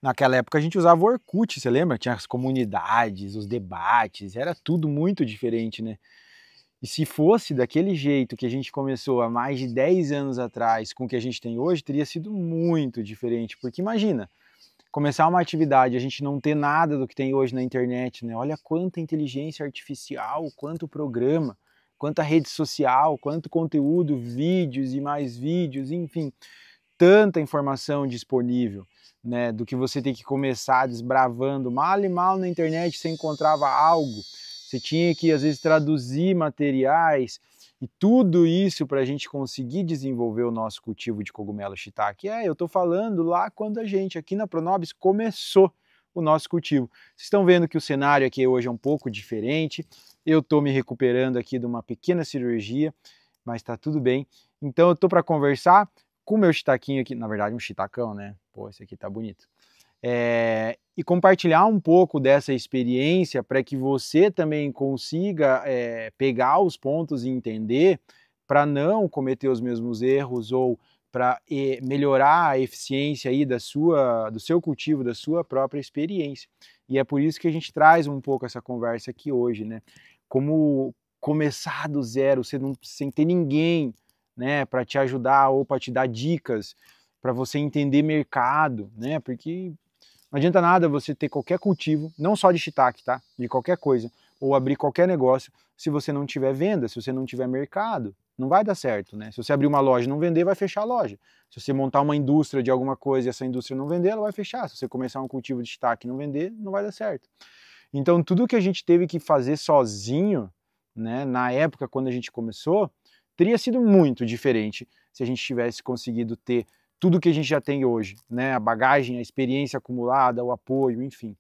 Naquela época a gente usava o Orkut, você lembra? Tinha as comunidades, os debates, era tudo muito diferente, né? E se fosse daquele jeito que a gente começou há mais de 10 anos atrás com o que a gente tem hoje, teria sido muito diferente. Porque imagina, começar uma atividade, a gente não ter nada do que tem hoje na internet, né? Olha quanta inteligência artificial, quanto programa, quanta rede social, quanto conteúdo, vídeos e mais vídeos, enfim, tanta informação disponível, né? Do que você tem que começar desbravando mal e mal na internet, você encontrava algo, você tinha que às vezes traduzir materiais, e tudo isso para a gente conseguir desenvolver o nosso cultivo de cogumelo shiitake. Eu estou falando lá quando a gente aqui na Pronobis começou o nosso cultivo. Vocês estão vendo que o cenário aqui hoje é um pouco diferente, eu estou me recuperando aqui de uma pequena cirurgia, mas está tudo bem. Então eu estou para conversar com o meu shiitaquinho aqui, na verdade um shiitacão, né? Pô, esse aqui tá bonito. E compartilhar um pouco dessa experiência para que você também consiga pegar os pontos e entender para não cometer os mesmos erros ou para melhorar a eficiência aí do seu cultivo, da sua própria experiência. E é por isso que a gente traz um pouco essa conversa aqui hoje, né? Como começar do zero, sem ter ninguém, né, para te ajudar ou para te dar dicas, para você entender mercado, né? Porque não adianta nada você ter qualquer cultivo, não só de shiitake, tá? De qualquer coisa, ou abrir qualquer negócio, se você não tiver venda, se você não tiver mercado, não vai dar certo, né? Se você abrir uma loja e não vender, vai fechar a loja. Se você montar uma indústria de alguma coisa e essa indústria não vender, ela vai fechar. Se você começar um cultivo de shiitake e não vender, não vai dar certo. Então, tudo que a gente teve que fazer sozinho, né, na época quando a gente começou, teria sido muito diferente se a gente tivesse conseguido ter tudo que a gente já tem hoje, né? A bagagem, a experiência acumulada, o apoio, enfim.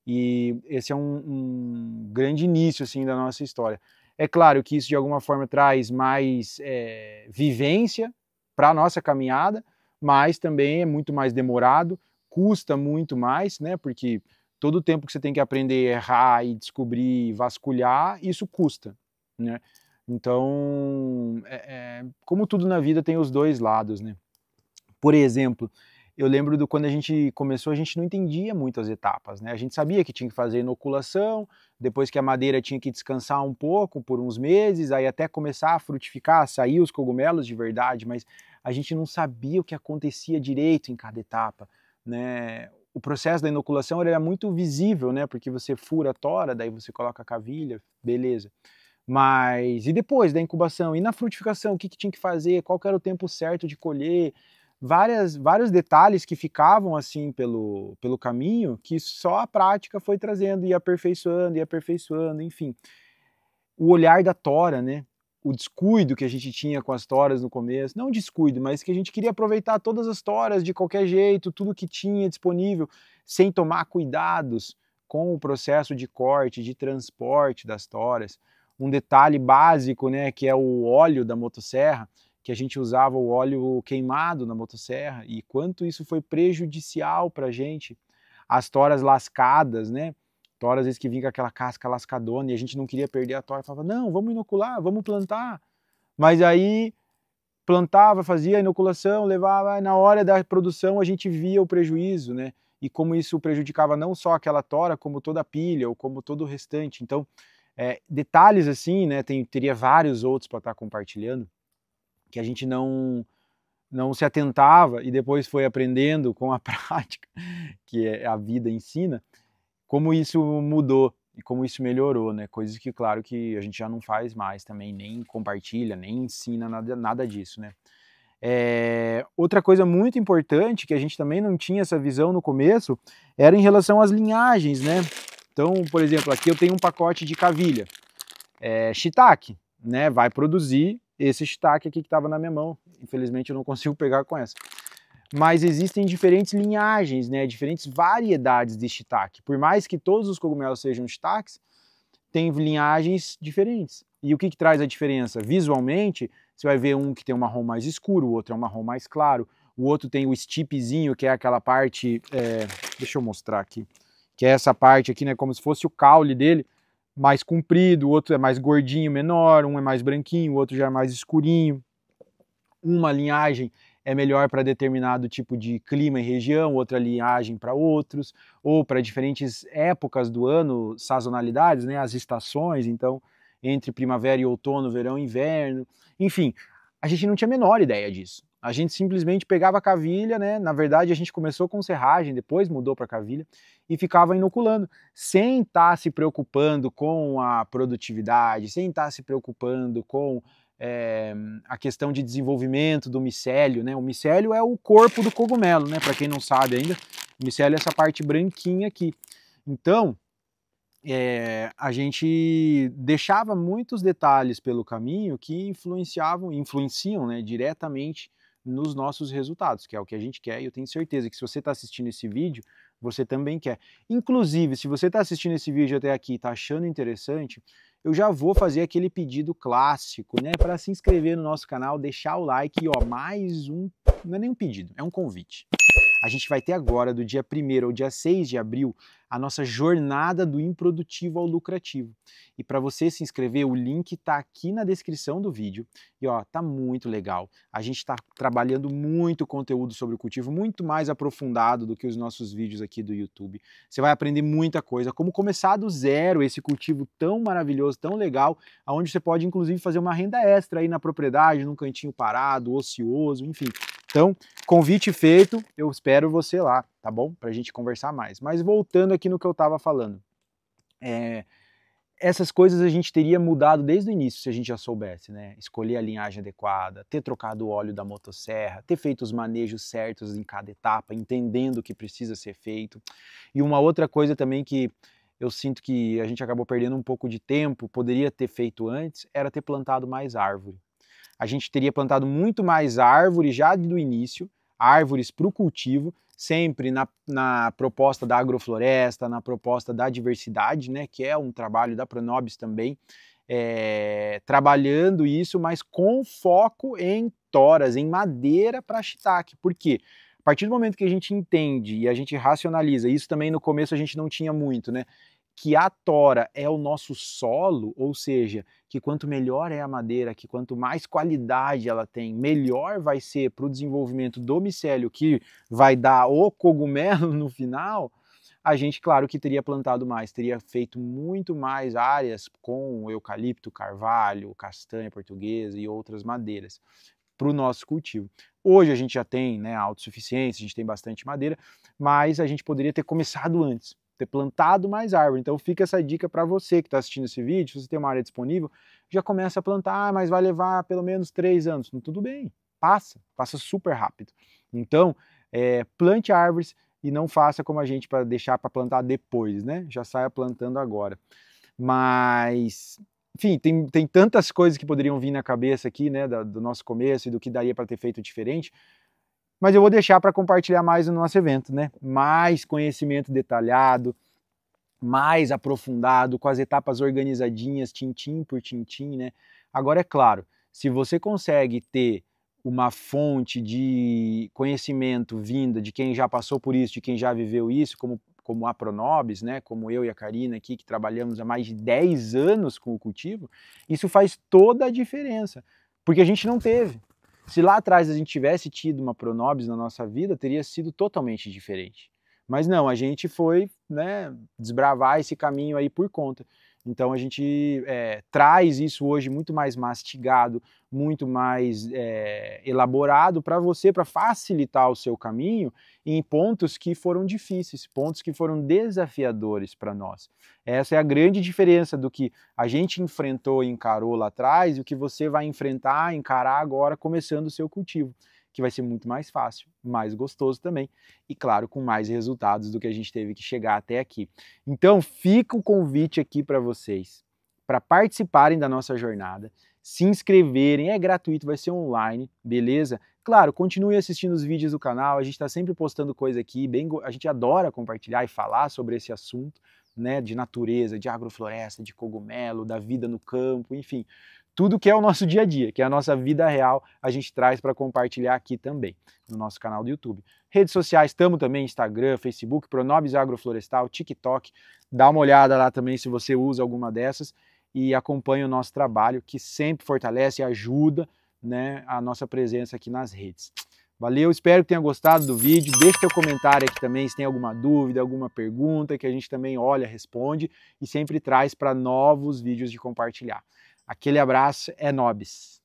E esse é um grande início assim, da nossa história. É claro que isso de alguma forma traz mais vivência para a nossa caminhada, mas também é muito mais demorado, custa muito mais, né? Porque todo o tempo que você tem que aprender a errar e descobrir, vasculhar, isso custa, né? Então, como tudo na vida tem os dois lados, né? Por exemplo, eu lembro do quando a gente começou, a gente não entendia muito as etapas, né? A gente sabia que tinha que fazer inoculação, depois que a madeira tinha que descansar um pouco por uns meses, aí até começar a frutificar, sair os cogumelos de verdade, mas a gente não sabia o que acontecia direito em cada etapa, né? O processo da inoculação era muito visível, né? Porque você fura a tora, daí você coloca a cavilha, beleza. Mas e depois da incubação? E na frutificação, o que tinha que fazer? Qual que era o tempo certo de colher? Vários detalhes que ficavam assim pelo caminho, que só a prática foi trazendo e aperfeiçoando, enfim. O olhar da tora, né? O descuido que a gente tinha com as toras no começo, não descuido, mas que a gente queria aproveitar todas as toras de qualquer jeito, tudo que tinha disponível, sem tomar cuidados com o processo de corte, de transporte das toras. Um detalhe básico, né, que é o óleo da motosserra, que a gente usava o óleo queimado na motosserra, e quanto isso foi prejudicial para a gente. As toras lascadas, né? Tora às vezes que vinha com aquela casca lascadona e a gente não queria perder a tora, falava, não, vamos inocular, vamos plantar. Mas aí plantava, fazia a inoculação, levava, na hora da produção a gente via o prejuízo, né? E como isso prejudicava não só aquela tora, como toda a pilha, ou como todo o restante. Então, detalhes assim, né? Teria vários outros para estar compartilhando, que a gente não se atentava e depois foi aprendendo com a prática, que a vida ensina, como isso mudou e como isso melhorou, né? Coisas que, claro, que a gente já não faz mais também, nem compartilha, nem ensina nada disso, né? Outra coisa muito importante, que a gente também não tinha essa visão no começo, era em relação às linhagens, né? Então, por exemplo, aqui eu tenho um pacote de cavilha, shiitake, né? Vai produzir esse shiitake aqui que estava na minha mão. Infelizmente eu não consigo pegar com essa. Mas existem diferentes linhagens, né? Diferentes variedades de shiitake. Por mais que todos os cogumelos sejam shiitakes, tem linhagens diferentes. E o que traz a diferença? Visualmente, você vai ver um que tem um marrom mais escuro, o outro é um marrom mais claro, o outro tem o stipezinho, que é aquela parte, deixa eu mostrar aqui, que é essa parte aqui, né? Como se fosse o caule dele, mais comprido, o outro é mais gordinho, menor, um é mais branquinho, o outro já é mais escurinho. Uma linhagem é melhor para determinado tipo de clima e região, outra linhagem para outros, ou para diferentes épocas do ano, sazonalidades, né, as estações, então entre primavera e outono, verão e inverno, enfim, a gente não tinha a menor ideia disso. A gente simplesmente pegava a cavilha, né? Na verdade a gente começou com serragem, depois mudou para cavilha, e ficava inoculando, sem estar se preocupando com a produtividade, sem estar se preocupando com a questão de desenvolvimento do micélio, né? O micélio é o corpo do cogumelo, né? Para quem não sabe ainda, o micélio é essa parte branquinha aqui. Então, a gente deixava muitos detalhes pelo caminho que influenciam, né, diretamente nos nossos resultados, que é o que a gente quer, e eu tenho certeza que se você está assistindo esse vídeo, você também quer. Inclusive, se você está assistindo esse vídeo até aqui e está achando interessante, eu já vou fazer aquele pedido clássico, né, para se inscrever no nosso canal, deixar o like e, ó, mais um, não é nem um pedido, é um convite. A gente vai ter agora, do dia 1º ao dia 6 de abril, a nossa jornada do improdutivo ao lucrativo. E para você se inscrever, o link está aqui na descrição do vídeo. E ó, tá muito legal. A gente está trabalhando muito conteúdo sobre o cultivo, muito mais aprofundado do que os nossos vídeos aqui do YouTube. Você vai aprender muita coisa, como começar do zero esse cultivo tão maravilhoso, tão legal, onde você pode inclusive fazer uma renda extra aí na propriedade, num cantinho parado, ocioso, enfim. Então, convite feito, eu espero você lá, tá bom? Pra gente conversar mais. Mas voltando aqui no que eu estava falando, essas coisas a gente teria mudado desde o início se a gente já soubesse, né? Escolher a linhagem adequada, ter trocado o óleo da motosserra, ter feito os manejos certos em cada etapa, entendendo o que precisa ser feito. E uma outra coisa também que eu sinto que a gente acabou perdendo um pouco de tempo, poderia ter feito antes, era ter plantado mais árvore. A gente teria plantado muito mais árvore já do início, árvores para o cultivo, sempre na proposta da agrofloresta, na proposta da diversidade, né, que é um trabalho da Pronobis também, trabalhando isso, mas com foco em toras, em madeira para shiitake. Por quê? A partir do momento que a gente entende e a gente racionaliza, isso também no começo a gente não tinha muito, né? Que a tora é o nosso solo, ou seja, que quanto melhor é a madeira, que quanto mais qualidade ela tem, melhor vai ser para o desenvolvimento do micélio, que vai dar o cogumelo no final, a gente, claro, que teria plantado mais, teria feito muito mais áreas com eucalipto, carvalho, castanha portuguesa e outras madeiras para o nosso cultivo. Hoje a gente já tem, né, autossuficiência, a gente tem bastante madeira, mas a gente poderia ter começado antes, ter plantado mais árvore. Então fica essa dica para você que está assistindo esse vídeo, se você tem uma área disponível, já começa a plantar, mas vai levar pelo menos 3 anos. Tudo bem, passa super rápido. Então, plante árvores e não faça como a gente para deixar para plantar depois, né? Já saia plantando agora. Mas, enfim, tem tantas coisas que poderiam vir na cabeça aqui, né, do nosso começo e do que daria para ter feito diferente, mas eu vou deixar para compartilhar mais no nosso evento, né? Mais conhecimento detalhado, mais aprofundado, com as etapas organizadinhas, tintim por tintim, né? Agora, é claro, se você consegue ter uma fonte de conhecimento vinda de quem já passou por isso, de quem já viveu isso, como a Pronobis, né? Como eu e a Karina aqui, que trabalhamos há mais de 10 anos com o cultivo, isso faz toda a diferença, porque a gente não teve. Se lá atrás a gente tivesse tido uma Pronobis na nossa vida, teria sido totalmente diferente. Mas não, a gente foi, né, desbravar esse caminho aí por conta. Então a gente traz isso hoje muito mais mastigado, muito mais elaborado para você, para facilitar o seu caminho em pontos que foram difíceis, pontos que foram desafiadores para nós. Essa é a grande diferença do que a gente enfrentou e encarou lá atrás e o que você vai enfrentar, encarar agora começando o seu cultivo, que vai ser muito mais fácil, mais gostoso também e, claro, com mais resultados do que a gente teve que chegar até aqui. Então, fica o convite aqui para vocês, para participarem da nossa jornada, se inscreverem, é gratuito, vai ser online, beleza? Claro, continue assistindo os vídeos do canal, a gente está sempre postando coisa aqui, a gente adora compartilhar e falar sobre esse assunto, né, de natureza, de agrofloresta, de cogumelo, da vida no campo, enfim, tudo que é o nosso dia a dia, que é a nossa vida real, a gente traz para compartilhar aqui também, no nosso canal do YouTube. Redes sociais, estamos também, Instagram, Facebook, Pronobis Agroflorestal, TikTok, dá uma olhada lá também se você usa alguma dessas e acompanha o nosso trabalho, que sempre fortalece e ajuda, né, a nossa presença aqui nas redes. Valeu, espero que tenha gostado do vídeo. Deixe teu comentário aqui também se tem alguma dúvida, alguma pergunta, que a gente também olha, responde e sempre traz para novos vídeos de compartilhar. Aquele abraço, é nóis!